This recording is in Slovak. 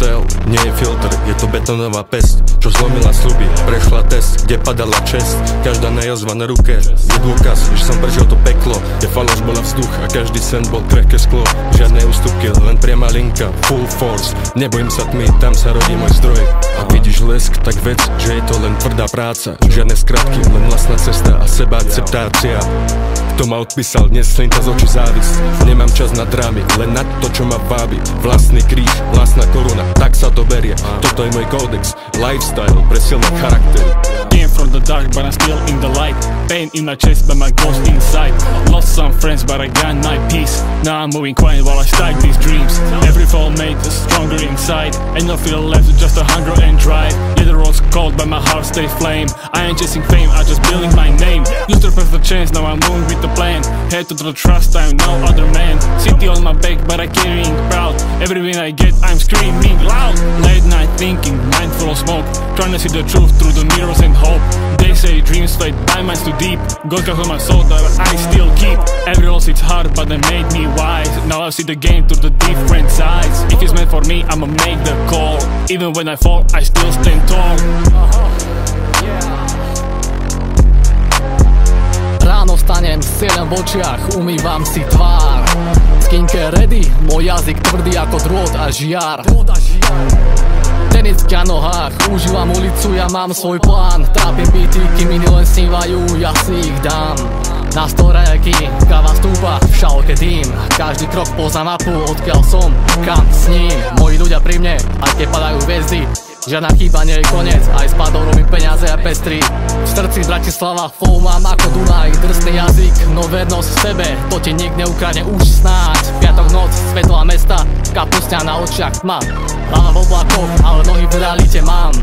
lifestyle nie je filter, je to betónová pesť, čo zlomila sľuby, prešla test, kde padala česť. Každá najazva na ruke je dôkaz, že som prežil to peklo. Je faloš bola vzduch a každý sen bol krehké sklo. Žiadne ústupky, len priama linka, full force. Nebojím sa tmy, tam sa rodí môj zdroj. Ak vidíš lesk, tak vec, že je to len tvrdá práca. Žiadne skratky, len vlastná cesta a sebaakceptácia. Kto ma odpísal, dnes slinta z očí závisť. Nemám čas na drámy, len na to, čo ma vábi. Vlastný kríž, vlastná koruna, tak sa to berie. Toto je môj kódex, lifestyle pre silné charaktery. Came from the dark but I'm still in the light. Pain in my chest but my ghost inside. Lost some friends but I got my peace. Now I'm moving quiet while I stack these dreams. Every fall made us stronger inside. And no fear left, just a hunger and drive. Yeah, the road's cold but my heart stays flame. I ain't chasing fame, I'm just building my name. Used to press the chance, now I'm moving with the plan. Head to the trust, I'm no other man. City on my back but I carrying proud. Every win I get, I'm screaming loud. Late night thinking, mind full of smoke. Trying to see the truth through the mirrors and hope. They say dreams fade by, mine's too deep. God got on my soul that I still keep. Every loss it's hard but they made me wise. Now I see the game through the different sides. If it's meant for me, I'ma make the call. Even when I fall, I still stand tall. Ráno vstanem s cieľom v očiach, umývam si tvár. Skincare ready, môj jazyk tvrdý ako drôt a žiar. Tenisky na nohách, užívam ulicu, ja mám svoj plán. Trápim byty, kým iní len snívajú, ja si ich dám. Na storéky, káva stúpa, v šálke dým. Každý krok poznám mapu, odkiaľ som, kam s ním. Moji ľudia pri mne, aj keď padajú hviezdy. Žiadna chyba nie je koniec, aj spadol robím peniaze a pestri. V srdci Bratislava, flow mám ako Dunaj. Drsný jazyk, no vernosť v sebe, to ti nik neukradne už snáď. Piatok noc, svetlá mesta, kapusňa na očiach tma. Hlava v oblakoch, ale nohy v realite mám.